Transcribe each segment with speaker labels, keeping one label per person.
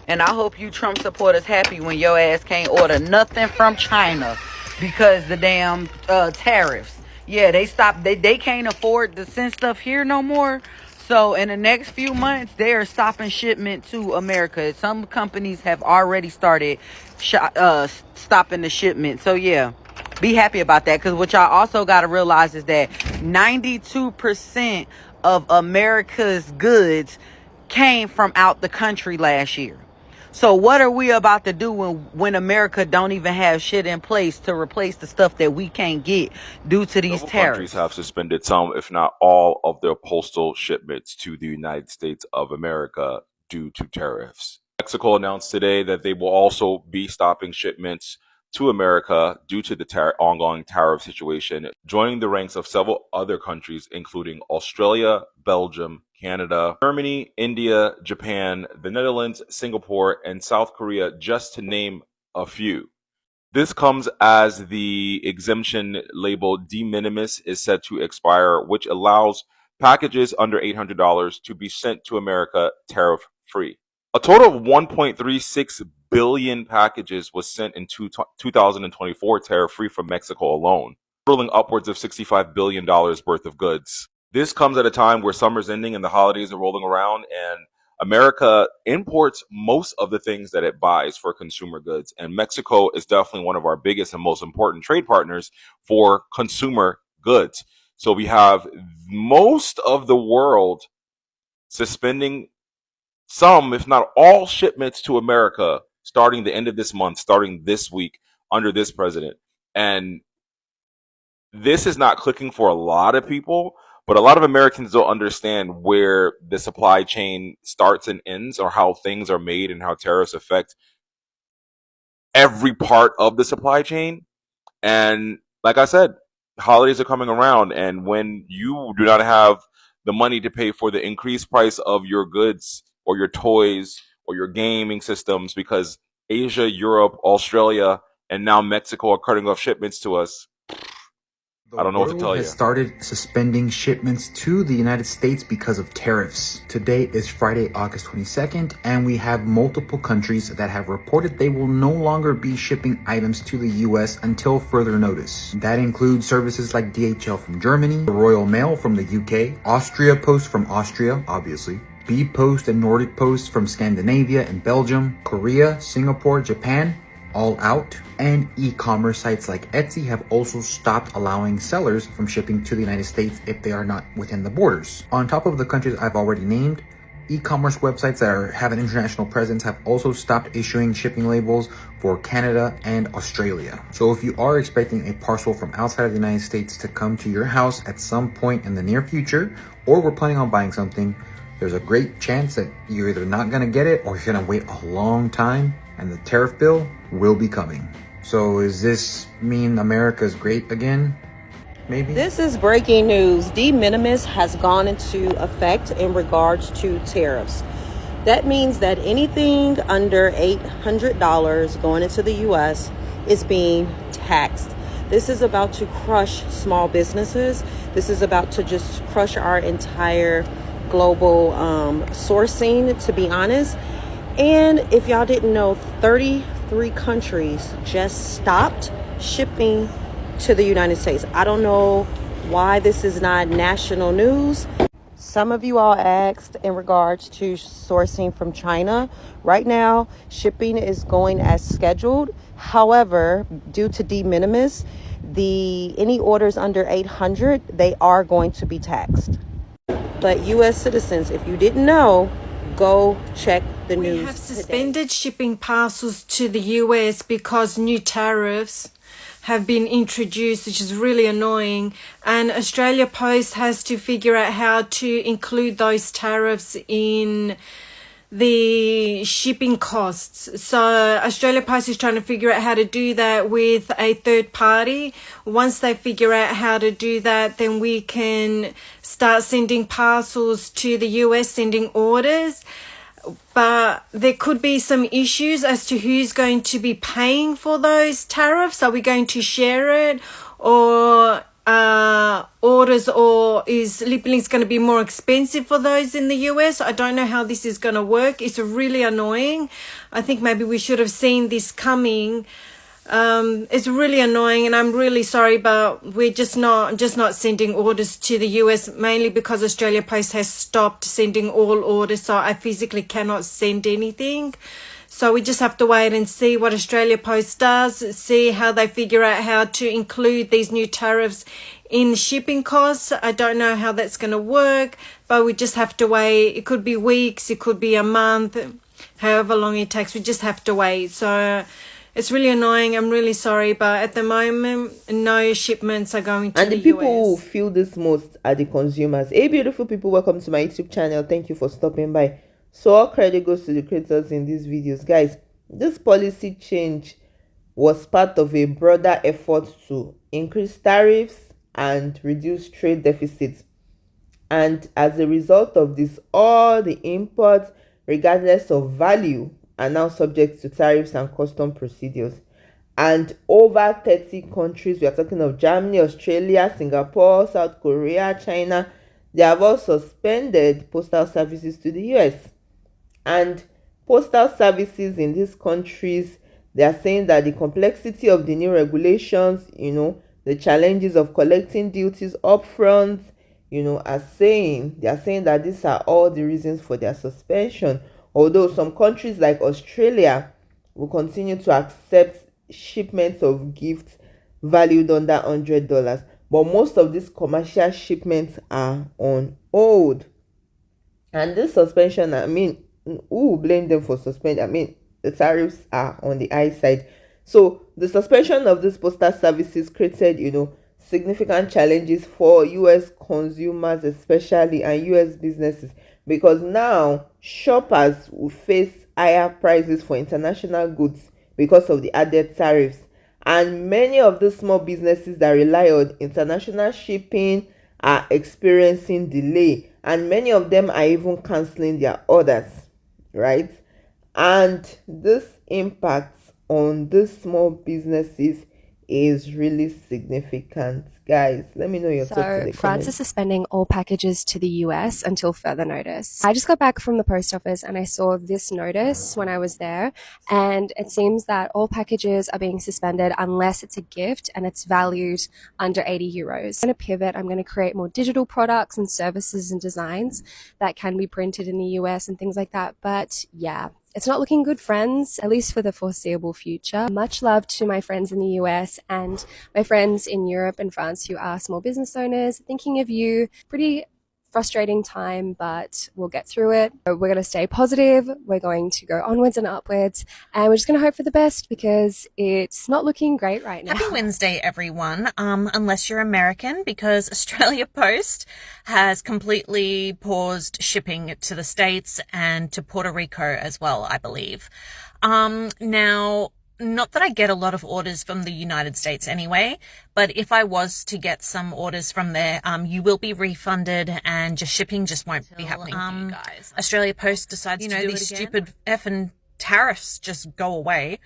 Speaker 1: And I hope you Trump supporters happy when your ass can't order nothing from China because the damn tariffs. Yeah, they stopped. They can't afford to send stuff here no more. So in the next few months, they are stopping shipment to America. Some companies have already started stopping the shipment. So yeah, be happy about that. Because what y'all also got to realize is that 92% of America's goods came from out the country last year. So what are we about to do when America don't even have shit in place to replace the stuff that we can't get due to these
Speaker 2: Several countries
Speaker 1: tariffs?
Speaker 2: have suspended some, if not all, of their postal shipments to the United States of America due to tariffs. Mexico announced today that they will also be stopping shipments to America due to the ongoing tariff situation, joining the ranks of several other countries, including Australia, Belgium, Canada, Germany, India, Japan, the Netherlands, Singapore, and South Korea, just to name a few. This comes as the exemption labeled de minimis is set to expire, which allows packages under $800 to be sent to America tariff free. A total of 1.36 billion packages was sent in 2024 tariff free from Mexico alone, totaling upwards of $65 billion worth of goods. This comes at a time where summer's ending and the holidays are rolling around, and America imports most of the things that it buys for consumer goods, and Mexico is definitely one of our biggest and most important trade partners for consumer goods. So we have most of the world suspending some, if not all, shipments to America starting the end of this month, starting this week under this president. And this is not clicking for a lot of people, but a lot of Americans don't understand where the supply chain starts and ends, or how things are made and how tariffs affect every part of the supply chain. And like I said, holidays are coming around, and when you do not have the money to pay for the increased price of your goods or your toys or your gaming systems, because Asia, Europe, Australia, and now Mexico are cutting off shipments to us,
Speaker 3: The
Speaker 2: I don't know what to
Speaker 3: world
Speaker 2: tell
Speaker 3: has
Speaker 2: you.
Speaker 3: started suspending shipments to the United States because of tariffs. Today is Friday, August 22nd, and we have multiple countries that have reported they will no longer be shipping items to the US until further notice. That includes services like DHL from Germany, the Royal Mail from the UK, Austria Post from Austria, obviously, B Post and Nordic Post from Scandinavia and Belgium, Korea, Singapore, Japan, all out, and e-commerce sites like Etsy have also stopped allowing sellers from shipping to the United States if they are not within the borders. On top of the countries I've already named, e-commerce websites that have an international presence have also stopped issuing shipping labels for Canada and Australia. So if you are expecting a parcel from outside of the United States to come to your house at some point in the near future, or we're planning on buying something, there's a great chance that you're either not going to get it or you're going to wait a long time, and the tariff bill will be coming. So does this mean America's great again? Maybe?
Speaker 4: This is breaking news. De minimis has gone into effect in regards to tariffs. That means that anything under $800 going into the U.S. is being taxed. This is about to crush small businesses. This is about to just crush our entire global sourcing, to be honest. And if y'all didn't know, 33 countries just stopped shipping to the United States. I don't know why this is not national news. Some of you all asked in regards to sourcing from China. Right now, shipping is going as scheduled. However, due to de minimis, any orders under 800, they are going to be taxed. But U.S. citizens, if you didn't know, go check the news.
Speaker 5: We have suspended shipping parcels to the US because new tariffs have been introduced, which is really annoying. And Australia Post has to figure out how to include those tariffs in the shipping costs. So Australia Post is trying to figure out how to do that with a third party. Once they figure out how to do that, then we can start sending parcels to the US, sending orders. But there could be some issues as to who's going to be paying for those tariffs. Are we going to share it, or orders, or is Liplink going to be more expensive for those in the US? I don't know how this is going to work. It's really annoying. I think maybe we should have seen this coming. It's really annoying, and I'm really sorry, but we're just not sending orders to the US, mainly because Australia Post has stopped sending all orders, so I physically cannot send anything. So we just have to wait and see what Australia Post does, see how they figure out how to include these new tariffs in shipping costs. I don't know how that's going to work, but we just have to wait. It could be weeks, it could be a month, however long it takes. We just have to wait. So it's really annoying. I'm really sorry, but at the moment, no shipments are going to
Speaker 6: and
Speaker 5: the
Speaker 6: the people
Speaker 5: US.
Speaker 6: who feel this most are the consumers. Hey, beautiful people, welcome to my YouTube channel. Thank you for stopping by. So all credit goes to the creators in these videos. Guys, this policy change was part of a broader effort to increase tariffs and reduce trade deficits. And as a result of this, all the imports, regardless of value, are now subject to tariffs and custom procedures. And over 30 countries, we are talking of Germany, Australia, Singapore, South Korea, China, they have all suspended postal services to the US. And postal services in these countries, they are saying that the complexity of the new regulations, the challenges of collecting duties upfront, they are saying that these are all the reasons for their suspension. Although some countries like Australia will continue to accept shipments of gifts valued under $100, but most of these commercial shipments are on hold. And this suspension, who will blame them for suspending? The tariffs are on the high side. So the suspension of these postal services created, significant challenges for US consumers especially, and US businesses, because now shoppers will face higher prices for international goods because of the added tariffs. And many of the small businesses that rely on international shipping are experiencing delay, and many of them are even canceling their orders, right? And this impact on these small businesses is really significant. Guys, let me know your thoughts in the
Speaker 7: France
Speaker 6: comments.
Speaker 7: is suspending all packages to the US until further notice. I just got back from the post office and I saw this notice when I was there, and it seems that all packages are being suspended unless it's a gift and it's valued under 80 euros. I'm going to pivot. I'm going to create more digital products and services and designs that can be printed in the US and things like that. But yeah, it's not looking good, friends, at least for the foreseeable future. Much love to my friends in the US and my friends in Europe and France who are small business owners. Thinking of you. Pretty frustrating time, but we'll get through it. We're going to stay positive. We're going to go onwards and upwards, and we're just going to hope for the best because it's not looking great right now.
Speaker 8: Happy Wednesday, everyone. Unless you're American, because Australia Post has completely paused shipping to the States and to Puerto Rico as well, I believe. Now, not that I get a lot of orders from the United States anyway, but if I was to get some orders from there, you will be refunded and your shipping just won't be happening for you guys. Australia Post decides to do these stupid effing tariffs just go away.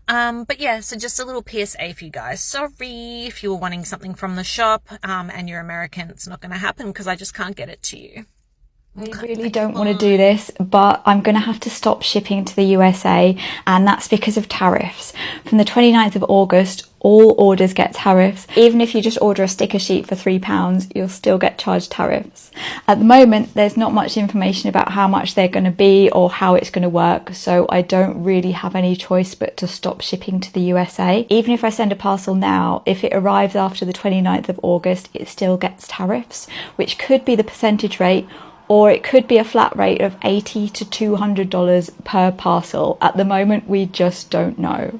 Speaker 8: But yeah, so just a little PSA for you guys. Sorry if you were wanting something from the shop, and you're American, it's not going to happen because I just can't get it to you.
Speaker 9: I really don't want to do this, but I'm going to have to stop shipping to the USA, and that's because of tariffs. From the 29th of August, all orders get tariffs. Even if you just order a sticker sheet for £3, you'll still get charged tariffs. At the moment, there's not much information about how much they're going to be or how it's going to work, so I don't really have any choice but to stop shipping to the USA. Even if I send a parcel now, if it arrives after the 29th of August, it still gets tariffs, which could be the percentage rate, or it could be a flat rate of $80 to $200 per parcel. At the moment, we just don't know.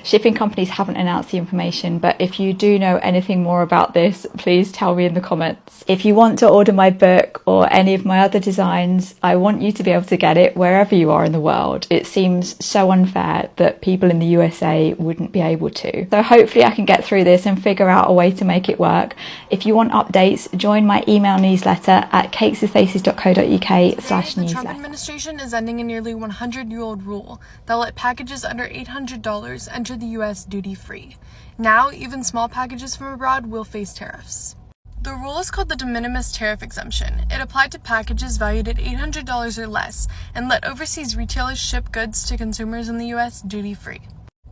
Speaker 9: Shipping companies haven't announced the information, but if you do know anything more about this, please tell me in the comments. If you want to order my book or any of my other designs, I want you to be able to get it wherever you are in the world. It seems so unfair that people in the USA wouldn't be able to. So hopefully I can get through this and figure out a way to make it work. If you want updates, join my email newsletter at cakeswithfaces.co.uk/newsletter.
Speaker 10: The Trump administration is ending a nearly 100-year-old rule that let packages under $800 enter the US duty-free. Now, even small packages from abroad will face tariffs. The rule is called the de minimis tariff exemption. It applied to packages valued at $800 or less and let overseas retailers ship goods to consumers in the US duty-free.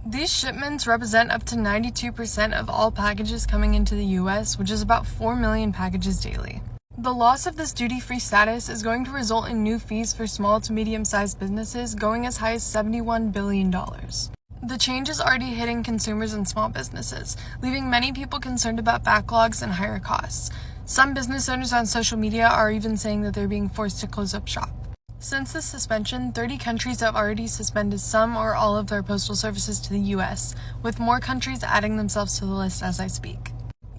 Speaker 10: These shipments represent up to 92% of all packages coming into the US, which is about 4 million packages daily. The loss of this duty-free status is going to result in new fees for small to medium-sized businesses going as high as $71 billion. The change is already hitting consumers and small businesses, leaving many people concerned about backlogs and higher costs. Some business owners on social media are even saying that they're being forced to close up shop. Since this suspension, 30 countries have already suspended some or all of their postal services to the US, with more countries adding themselves to the list as I speak.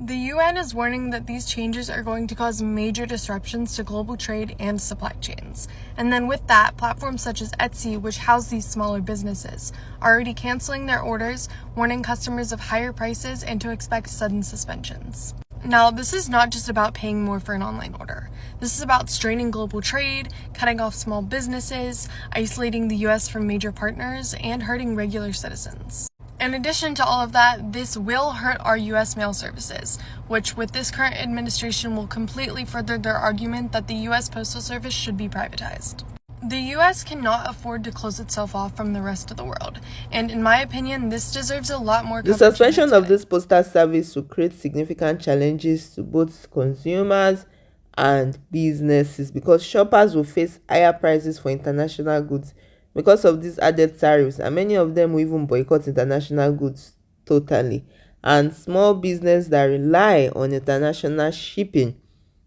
Speaker 10: The UN is warning that these changes are going to cause major disruptions to global trade and supply chains. And then with that, platforms such as Etsy, which house these smaller businesses, are already canceling their orders, warning customers of higher prices and to expect sudden suspensions. Now, this is not just about paying more for an online order. This is about straining global trade, cutting off small businesses, isolating the US from major partners, and hurting regular citizens. In addition to all of that, this will hurt our US mail services, which with this current administration will completely further their argument that the US Postal Service should be privatized. The US cannot afford to close itself off from the rest of the world, and in my opinion, this deserves a lot more
Speaker 6: coverage. The suspension of this postal service will create significant challenges to both consumers and businesses because shoppers will face higher prices for international goods because of these added tariffs, and many of them will even boycott international goods totally. And small business that rely on international shipping,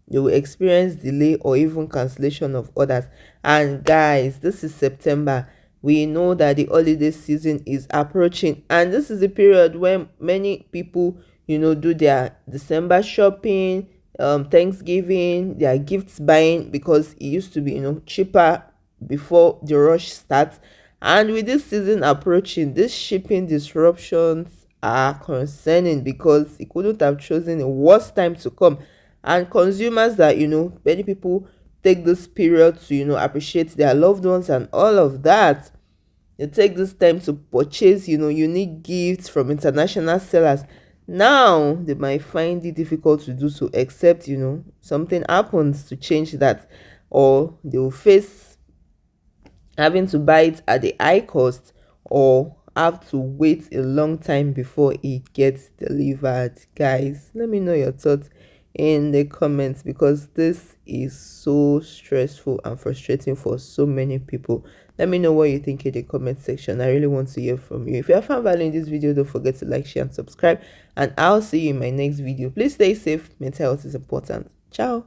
Speaker 6: they will experience delay or even cancellation of orders. And guys, this is September. We know that the holiday season is approaching, and this is the period when many people, do their December shopping, Thanksgiving, their gifts buying, because it used to be, cheaper before the rush starts. And with this season approaching, these shipping disruptions are concerning because it couldn't have chosen a worse time to come. And consumers that many people take this period to appreciate their loved ones and all of that, they take this time to purchase unique gifts from international sellers. Now they might find it difficult to do so, except something happens to change that, or they will face having to buy it at the high cost or have to wait a long time before it gets delivered. Guys, let me know your thoughts in the comments because this is so stressful and frustrating for so many people. Let me know what you think in the comment section. I really want to hear from you. If you have found value in this video, don't forget to like, share and subscribe, and I'll see you in my next video. Please stay safe. Mental health is important. Ciao.